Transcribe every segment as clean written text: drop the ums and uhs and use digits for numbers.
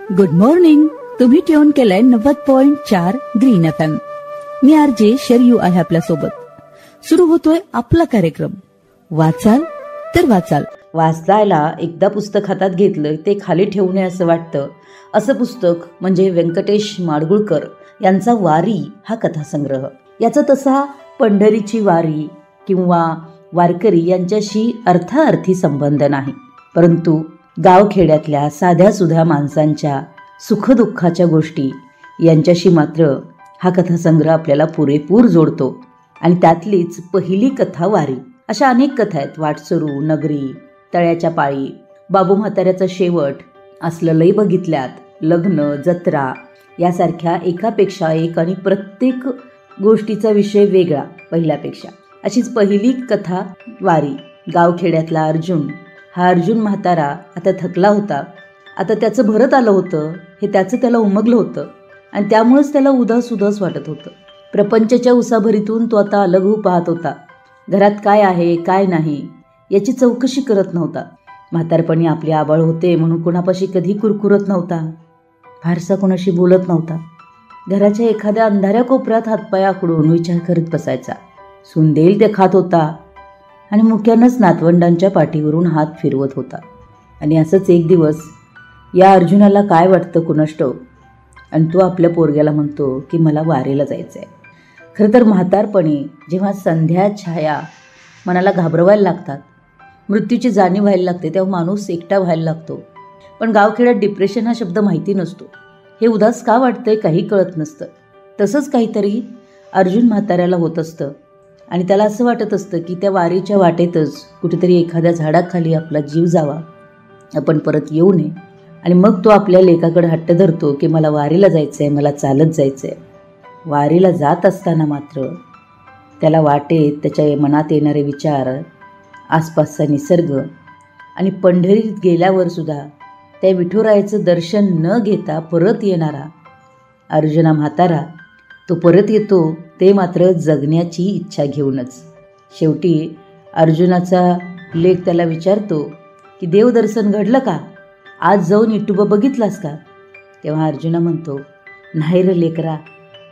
Good morning. तुम्ही tune केलंय 90.4 green FM. मी RJ Sharayu आहे आपल्यासोबत. सुरू होतोय आपला कार्यक्रम. वाचाल तर वाचाल. वाचायला एकदा पुस्तक हातात घेतलं ते खाली ठेवू नये असं वाटतं. असं पुस्तक म्हणजे व्यंकटेश माडगूळकर यांचा वारी हा कथासंग्रह. याचा तसा पंढरीची वारी किंवा वारकरी यांच्याशी अर्थाअर्थी संबंध नाही, परंतु गावखेड्यातल्या साध्यासुध्या माणसांच्या सुखदुःखाच्या गोष्टी यांच्याशी मात्र हा कथासंग्रह आपल्याला पुरेपूर जोडतो. आणि त्यातलीच पहिली कथा वारी. अशा अनेक कथा आहेत. वाटसरू, नगरी, तळ्याच्या पाळी, बाबू म्हाताऱ्याचा शेवट, असलं लई बघितल्यात, लग्न, जत्रा यासारख्या एकापेक्षा एक आणि प्रत्येक गोष्टीचा विषय वेगळा पहिल्यापेक्षा. अशीच पहिली कथा वारी. गावखेड्यातला अर्जुन, हा अर्जुन म्हातारा आता थकला होता. आता त्याचं भरत आलं होतं, हे त्याचं त्याला उमगलं होतं आणि त्यामुळेच त्याला उदास उदास वाटत होतं. प्रपंचाच्या उसाभरीतून तो आता अलग होऊ पाहत होता. घरात काय आहे काय नाही याची चौकशी करत नव्हता. म्हातारपणी आपले आबाळ होते म्हणून कोणापाशी कधी कुरकुरत नव्हता, फारसा कोणाशी बोलत नव्हता. घराच्या एखाद्या अंधाऱ्या कोपऱ्यात हातपाय आकडून विचार करत बसायचा. सून देईल ते खात होता आणि मुख्यानंच नातवंडांच्या पाठीवरून हात फिरवत होता. आणि असंच एक दिवस या अर्जुनाला काय वाटतं कुणास ठाऊक, आणि तो आपल्या पोरग्याला म्हणतो की मला वारीला जायचं आहे. खरं तर म्हातारपणी जेव्हा संध्या छाया मनाला घाबरवायला लागतात, मृत्यूची जाणीव व्हायला लागते, तेव्हा माणूस एकटा व्हायला लागतो. पण गावखेड्यात डिप्रेशन हा शब्द माहिती नसतो. हे उदास का वाटतंय काही कळत नसतं. तसंच काहीतरी अर्जुन म्हाताऱ्याला होत असतं आणि त्याला असं वाटत असतं की त्या वारीच्या वाटेतच कुठेतरी एखाद्या झाडाखाली आपला जीव जावा, आपण परत येऊ नये. आणि मग तो आपल्या लेकाकडे हट्ट धरतो की मला वारीला जायचं आहे, मला चालत जायचं आहे. वारीला जात असताना मात्र त्याला वाटेत त्याच्या मनात येणारे विचार, आसपासचा निसर्ग आणि पंढरीत गेल्यावर सुद्धा त्या विठुरायाचं दर्शन न घेता परत येणारा अर्जुना म्हातारा, तो परत येतो ते मात्र जगण्याची इच्छा घेऊनच. शेवटी अर्जुनाचा लेक त्याला विचारतो की देवदर्शन घडलं का, आज जाऊन इटुबा बघितलास का? तेव्हा अर्जुना म्हणतो, नाही रे लेकरा,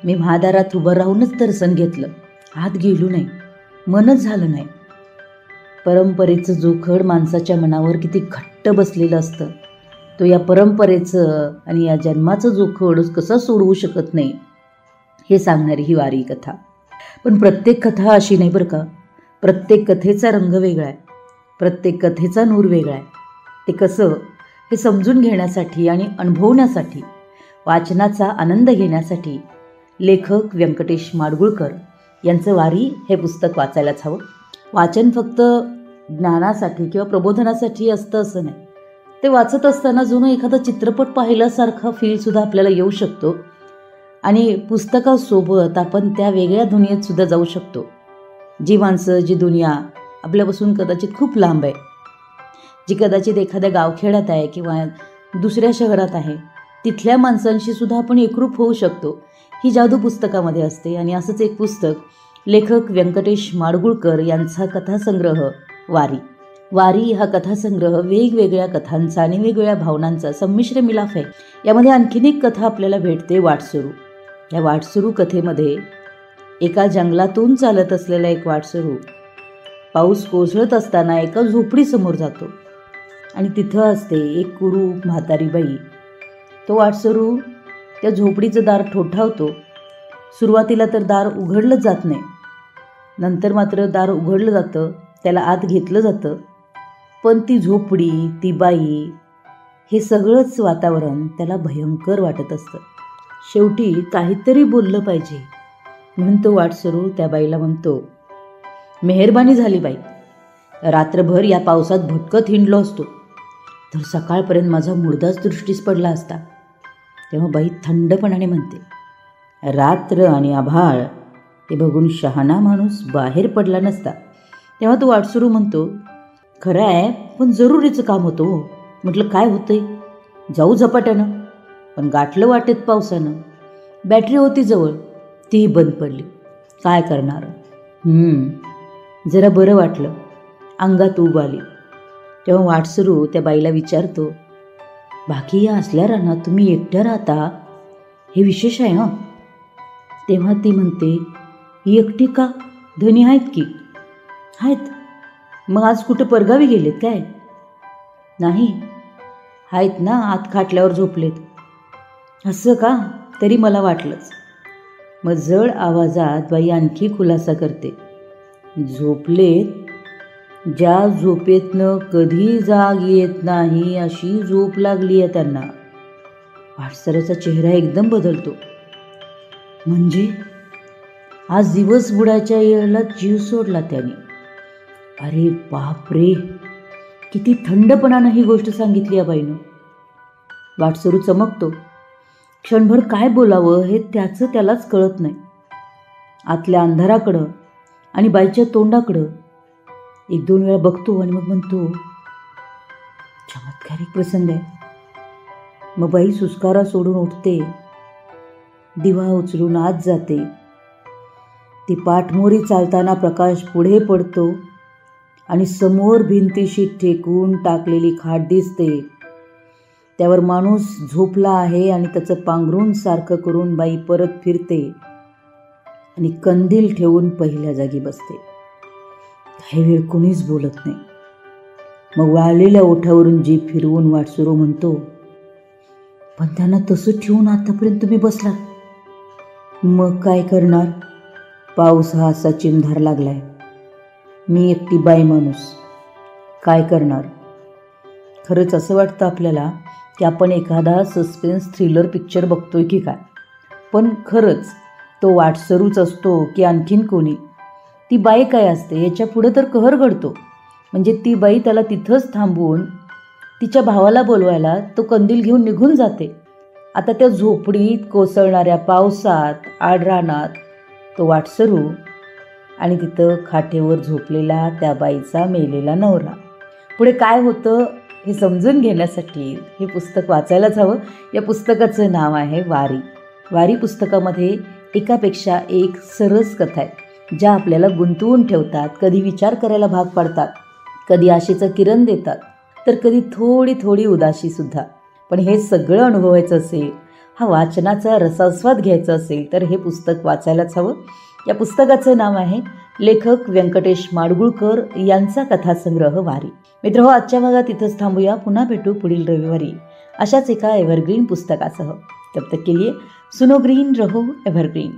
मी महादारात उभं राहूनच दर्शन घेतलं, आत गेलो नाही, मनच झालं नाही. परंपरेचं जोखड माणसाच्या मनावर किती घट्ट बसलेलं असतं. तो या परंपरेचं आणि या जन्माचं जोखड कसं सोडवू शकत नाही हे सांगणारी ही वारी कथा. पण प्रत्येक कथा अशी नाही बरं का. प्रत्येक कथेचा रंग वेगळा आहे, प्रत्येक कथेचा नूर वेगळा आहे. ते कसं हे समजून घेण्यासाठी आणि अनुभवण्यासाठी, वाचनाचा आनंद घेण्यासाठी लेखक व्यंकटेश माडगूळकर यांचं वारी हे पुस्तक वाचायलाच हवं. वाचन फक्त ज्ञानासाठी किंवा प्रबोधनासाठी असतं असं नाही. ते वाचत असताना जुनं एखादा चित्रपट पाहिल्यासारखा फीलसुद्धा आपल्याला येऊ शकतो आणि पुस्तकासोबत आपण त्या वेगळ्या दुनियेत सुद्धा जाऊ शकतो. जी माणसं, जी दुनिया आपल्यापासून कदाचित खूप लांब आहे, जी कदाचित एखाद्या गावखेड्यात आहे किंवा दुसऱ्या शहरात आहे, तिथल्या माणसांशी सुद्धा आपण एकरूप होऊ शकतो, ही जादू पुस्तकामध्ये असते. आणि असंच एक पुस्तक लेखक व्यंकटेश माडगूळकर यांचा कथासंग्रह वारी. वारी हा कथासंग्रह वेगवेगळ्या कथांचा आणि वेगवेगळ्या भावनांचा संमिश्र मिलाफ आहे. यामध्ये आणखीन एक कथा आपल्याला भेटते, वाटसरू. या वाटसरू कथेमध्ये एका जंगलातून चालत असलेला एक वाटसरू पाऊस कोसळत असताना एका झोपडीसमोर जातो आणि तिथं असते एक कुरूप म्हातारी बाई. तो वाटसरू त्या झोपडीचं दार ठोठावतो. सुरुवातीला तर दार उघडलंच जात नाही, नंतर मात्र दार उघडलं जातं, त्याला आत घेतलं जातं. पण ती झोपडी, ती बाई, हे सगळंच वातावरण त्याला भयंकर वाटत असतं. शेवटी काहीतरी बोललं पाहिजे म्हणून तो वाटसरू त्या बाईला म्हणतो, मेहरबानी झाली बाई, रात्रभर या पावसात भटकत हिंडलो असतो तर सकाळपर्यंत माझा मुर्दाच दृष्टीस पडला असता. तेव्हा बाई थंडपणाने म्हणते, रात्र आणि आभाळ ते बघून शहाणा माणूस बाहेर पडला नसता. तेव्हा तो वाटसरू म्हणतो, खरं आहे पण जरुरीचं काम होतं हो. म्हटलं काय होतंय, जाऊ झपाट्यानं. पण गाठलं वाटेत पावसानं. बॅटरी होती जवळ, तीही बंद पडली. काय करणार. जरा बरं वाटलं, अंगात ऊब आली. तेव्हा वाटसरू त्या बाईला विचारतो, बाकी या असल्या रानात तुम्ही एकट्या राहता हे विशेष आहे. तेव्हा ती म्हणते, ही एकटी का? धनी आहेत की. आहेत. मग आज कुठं परगावी गेलेत काय? नाही, आहेत ना, आत खाटल्यावर झोपलेत. असं का? तरी मला वाटलंच. मग जड आवाजात बाई आणखी खुलासा करते, झोपलेत. ज्या झोपेतनं कधी जाग येत नाही अशी झोप लागली आहे त्यांना. वाटसऱ्याचा चेहरा एकदम बदलतो. म्हणजे आज दिवस बुडायच्या वेळेला जीव सोडला त्याने. अरे बापरे, किती थंडपणानं ही गोष्ट सांगितली या बाईनं. वाटसरू चमकतो. क्षणभर काय बोलावं हे त्यालाच कळत नाही. आतल्या अंधाराकडं आणि बाईच्या तोंडाकडं 1-2 वेळा बघतो आणि मग म्हणतो, चमत्कारिक प्रसंग आहे. मग बाई सुस्कारा सोडून उठते, दिवा उचलून आत जाते. ती पाठमोरी चालताना प्रकाश पुढे पडतो आणि समोर भिंतीशी टेकून टाकलेली खाट दिसते. त्यावर माणूस झोपला आहे आणि त्याचं पांघरून सारखं करून बाई परत फिरते आणि कंदील ठेवून पहिल्या जागी बसते. काही वेळ कोणीच बोलत नाही. मग वाळलेल्या ओठावरून जीभ फिरवून वाटसरू म्हणतो, पण त्यांना तसं ठेवून आतापर्यंत तुम्ही बसलात. मग काय करणार? पाऊस हा असा चिमधार लागलाय. मी एकटी बाई माणूस, काय करणार? खरंच असं वाटतं आपल्याला की आपण एखादा सस्पेन्स थ्रिलर पिक्चर बघतोय की काय. पण खरंच तो वाटसरूच असतो की आणखीन कोणी? ती बाई काय असते याच्या पुढे तर कहर घडतो. म्हणजे ती बाई त्याला तिथंच थांबवून तिच्या भावाला बोलवायला तो कंदील घेऊन निघून जाते. आता त्या झोपडीत कोसळणाऱ्या पावसात आडरानात तो वाटसरू आणि तिथं खाटेवर झोपलेला त्या बाईचा मेलेला नवरा. पुढे काय होतं हे समजून घेण्यासाठी हे पुस्तक वाचायलाच हवं. या पुस्तकाचं नाव आहे वारी. वारी पुस्तकामध्ये एकापेक्षा एक सरस कथा आहेत ज्या आपल्याला गुंतवून ठेवतात, कधी विचार करायला भाग पाडतात, कधी आशेचं किरण देतात, तर कधी थोडी थोडी उदासीसुद्धा. पण हे सगळं अनुभवायचं असेल, हा वाचनाचा रसास्वाद घ्यायचा असेल तर हे पुस्तक वाचायलाच हवं. या पुस्तकाचं नाव आहे लेखक व्यंकटेश माडगुळकर यांचा कथासंग्रह वारी. मित्र आजच्या भागात इथंच थांबूया. पुन्हा भेटू पुढील रविवारी अशाच एका एव्हरग्रीन पुस्तकासह. तब तक के लिए सुनो ग्रीन, रहो एव्हरग्रीन.